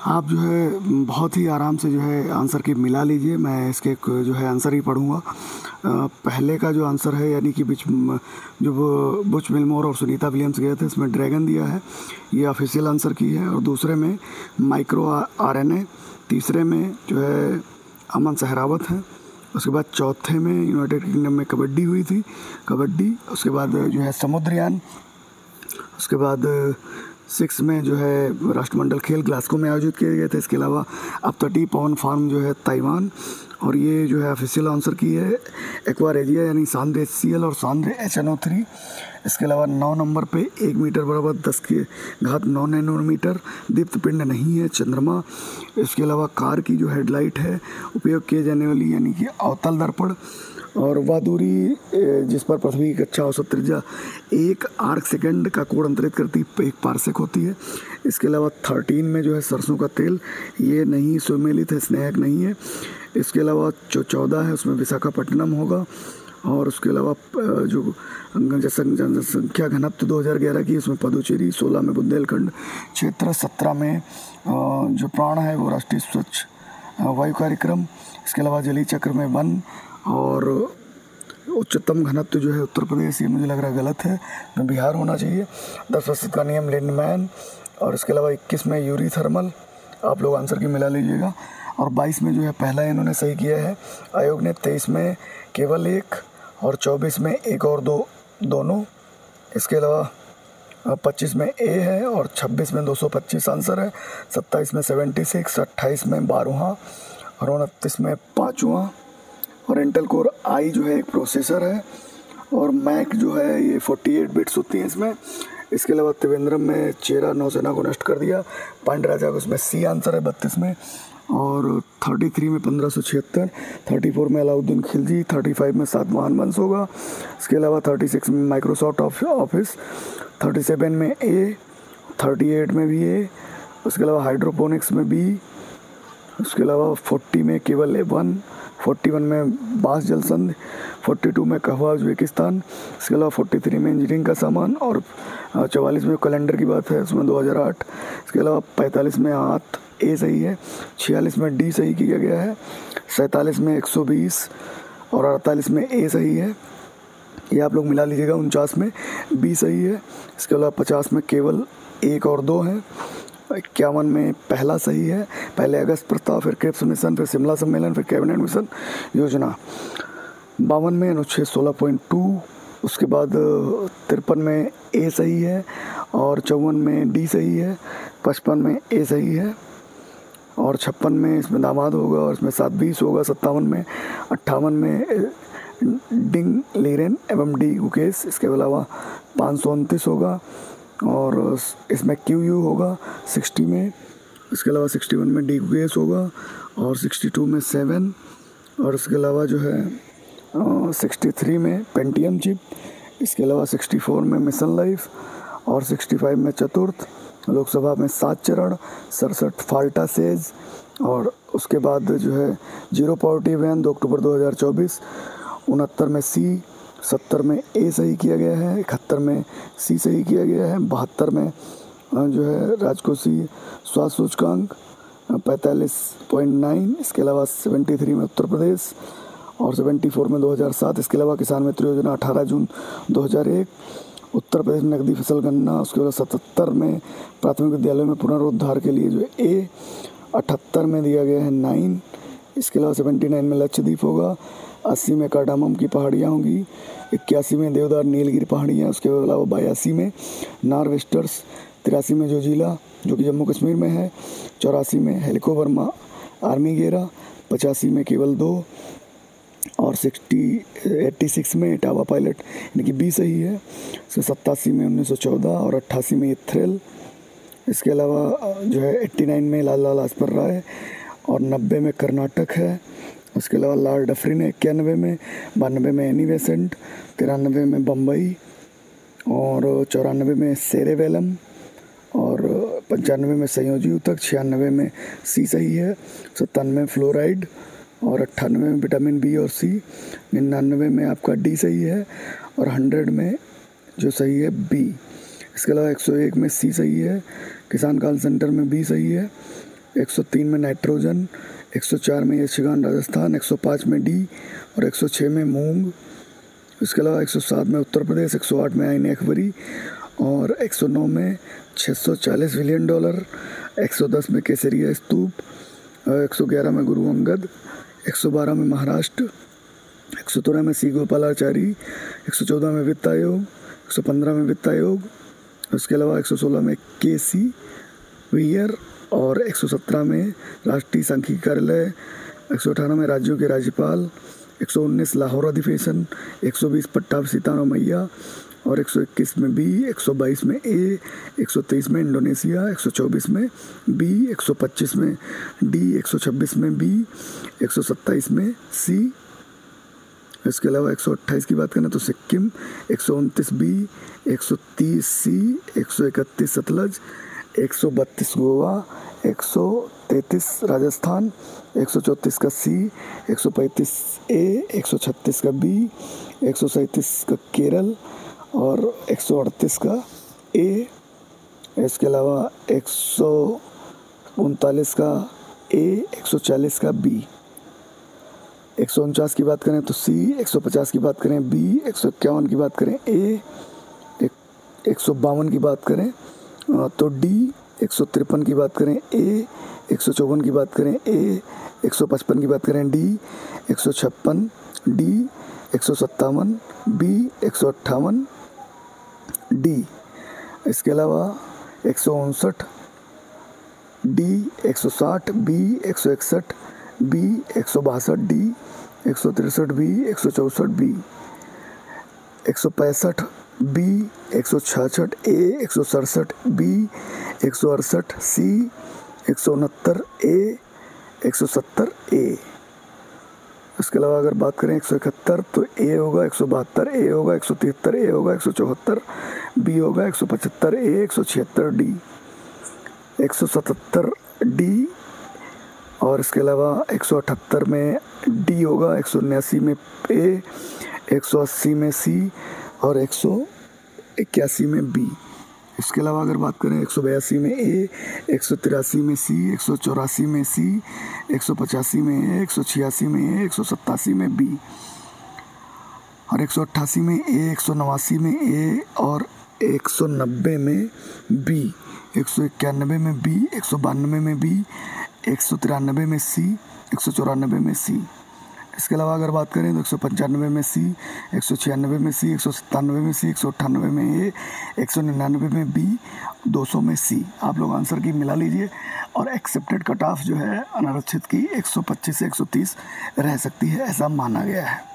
आप जो है बहुत ही आराम से जो है आंसर की मिला लीजिए। मैं इसके जो है आंसर ही पढ़ूँगा। पहले का जो आंसर है यानी कि जो बुच विल्मोर और सुनीता विलियम्स गए थे, इसमें ड्रैगन दिया है, ये ऑफिशियल आंसर की है। और दूसरे में माइक्रो आरएनए, तीसरे में जो है अमन सहरावत है। उसके बाद चौथे में यूनाइटेड किंगडम में कबड्डी हुई थी, कबड्डी। उसके बाद जो है समुद्रयान। उसके बाद 6 में जो है राष्ट्रमंडल खेल ग्लासगो में आयोजित किए गए थे। इसके अलावा अपतटीय पवन फार्म जो है ताइवान। और ये जो है ऑफिशियल आंसर की है एक्वारेजिया यानी सांद्र HCl और सांद्र HNO3। इसके अलावा 9 नंबर पे 1 मीटर बराबर 10⁻9 नैनोमीटर दीप्त पिंड नहीं है चंद्रमा। इसके अलावा कार की जो हेडलाइट है उपयोग किए जाने वाली यानी कि अवतल दर्पण। और वह दूरी जिस पर पृथ्वी की कक्षा औसत त्रिज्या 1 आर्क सेकंड का कोण अंतरित करती 1 पार्सेक होती है। इसके अलावा 13 में जो है सरसों का तेल, ये नहीं सुमेलित है, स्नेहक नहीं है। इसके अलावा जो 14 है उसमें विशाखापट्टनम होगा। और उसके अलावा जो जनसंख्या घनत्व 2011 की, उसमें पुदुचेरी, 16 में बुंदेलखंड क्षेत्र, 17 में जो प्राण है वो राष्ट्रीय स्वच्छ वायु कार्यक्रम। इसके अलावा जलीय चक्र में वन। और उच्चतम घनत्व जो है उत्तर प्रदेश, ये मुझे लग रहा है गलत है, में बिहार होना चाहिए। 10% का नियम लिंडमैन। और इसके अलावा 21 में यूरी थर्मल। आप लोग आंसर की मिला लीजिएगा। और 22 में जो है पहला इन्होंने सही किया है आयोग ने, 23 में केवल 1 और 24 में 1 और 2 दोनों। इसके अलावा 25 में ए है और 26 में 225 आंसर है। 27 में 76, 28 में 12वां और 29 में 5वां। और इंटेल कोर आई जो है एक प्रोसेसर है। और मैक जो है ये 48 बिट्स होती हैं इसमें। इसके अलावा त्रिवेंद्रम में चेरा नौसेना को नष्ट कर दिया। पांड्यराजा को उसमें सी आंसर है 32 में। और 33 में 1576, 34 में अलाउद्दीन खिलजी, 35 में सातवाहन वंश होगा। इसके अलावा 36 में माइक्रोसॉफ्ट ऑफिस, 37 में ए, 38 में भी ए। उसके अलावा हाइड्रोपोनिक्स में बी। उसके अलावा 40 में केवल 1, 41 में बांस जलसंध, 42 में कहवा उज्बेकिस्तान। इसके अलावा 43 में इंजीनियरिंग का सामान। और 44 में कैलेंडर की बात है उसमें 2008। इसके अलावा 45 में हाथ ए सही है, 46 में डी सही किया गया है, 47 में 120 और 48 में ए सही है। ये आप लोग मिला लीजिएगा। 49 में बी सही है। इसके अलावा 50 में केवल 1 और 2 है। 51 में पहला सही है, पहले अगस्त प्रस्ताव, फिर क्रिप्स मिशन, फिर शिमला सम्मेलन, फिर कैबिनेट मिशन योजना। 52 में अनुच्छेद 16.2। उसके बाद 53 में ए सही है और 54 में डी सही है, 55 में ए सही है और 56 में इसमें दामाद होगा और इसमें 720 होगा। 57 में 58 में डिंग लीरेन एवं डी गुकेश। इसके अलावा 529 होगा और इसमें क्यू यू होगा 60 में। इसके अलावा 61 में डी गुकेश होगा और 62 में 7। और इसके अलावा जो है 63 में पेंटियम चिप। इसके अलावा 64 में मिशन लाइफ और 65 में चतुर्थ। लोकसभा में 7 चरण, 67 फाल्टा सेज। और उसके बाद जो है जीरो पॉवर्टी अभियान 2 अक्टूबर 2024। 69 में सी, 70 में ए सही किया गया है, 71 में सी सही किया गया है, 72 में जो है राजकोषीय स्वास्थ्य सूचकांक 45.9। इसके अलावा 73 में उत्तर प्रदेश और 74 में 2007। इसके अलावा किसान मित्र योजना 18 जून 2001, उत्तर प्रदेश में नकदी फसल गणना। उसके बाद 77 में प्राथमिक विद्यालयों में पुनरुद्धार के लिए जो ए। 78 में दिया गया है 9। इसके अलावा 79 में लक्षद्वीप होगा। 80 में कार्डामम की पहाड़ियाँ होंगी। 81 में देवदार नीलगिरी पहाड़ियाँ। उसके अलावा 82 में नॉर्वेस्टर्स। 83 में जोजिला जो कि जम्मू कश्मीर में है। 84 में हेलिकोवर्मा आर्मी घेरा। 85 में केवल 2 और 86 में टावा पायलट यानी कि बी सही है। 87 में 1914 और 88 में थ्रिल। इसके अलावा जो है 89 में लाला लाजपत राय और 90 में कर्नाटक है। उसके अलावा लॉर्ड डफरिन है 91 में। 92 में एनी बेसेंट। 93 में बम्बई और 94 में सेरेवेलम और 95 में संयोजी ऊतक। 96 में सी सही है। 97 में फ्लोराइड और 98 में विटामिन बी और सी। 99 में आपका डी सही है और 100 में जो सही है बी। इसके अलावा 101 में सी सही है। किसान कॉल सेंटर में बी सही है। 103 में नाइट्रोजन, 104 में यक्षगान राजस्थान, 105 में डी और 106 में मूंग। इसके अलावा 107 में उत्तर प्रदेश, 108 में आईन अकबरी और 109 में $640 बिलियन, 110 में केसरिया स्तूप, 111 में गुरु अंगद, 112 में महाराष्ट्र, 113 में सी गोपालाचारी, 114 में वित्त आयोग, 115 में वित्त आयोग। उसके अलावा 116 में केसी वियर और 117 में राष्ट्रीय सांख्यिकी कार्यालय, 118 में राज्यों के राज्यपाल, 119 लाहौर अधिवेशन, 120 पट्टाभ सितारा मैया और 121 में बी, 122 में ए, 123 में इंडोनेशिया, 124 में बी, 125 में डी, 126 में बी, 127 में सी। इसके अलावा 128 की बात करें तो सिक्किम, 129 बी, 130 सी, 131 सतलज, 132 गोवा, 133 राजस्थान, 134 का सी, 135 ए, 136 का बी, 137 का केरल और 138 का ए। इसके अलावा 139 का ए, 140 का बी। 149 की बात करें तो सी, 150 की बात करें बी, 151 की बात करें ए, 152 की बात करें तो डी, 153 की बात करें ए, 154 की बात करें ए, 155 की बात करें डी, 156 डी, 157 बी, 158 डी। इसके अलावा 159 D, 160 B, 161 B, 162 D, 163 B, 164 B, 165 B, 166 A, 167 B, 168 C, 169 A, 170 A. इसके अलावा अगर बात करें 171 तो ए होगा, 172 ए होगा, 173 ए होगा, 174 बी होगा, 175 ए, 176 डी, 177 डी और इसके अलावा 178 में डी होगा, 179 में ए, 180 में सी और 181 में बी। इसके अलावा अगर बात करें 182 में ए, 183 में सी, 184 में सी, 185 में ए, 186 में ए, 187 में बी और 188 में ए, 189 में ए और 190 में बी, 191 में बी, 192 में बी, 193 में सी, 194 में सी। इसके अलावा अगर बात करें तो 195 में सी, 196 में सी, 197 में सी, 198 में ए, 199 में बी, 200 में सी। आप लोग आंसर की मिला लीजिए और एक्सेप्टेड कट ऑफ जो है अनारक्षित की 125 से 130 रह सकती है, ऐसा माना गया है।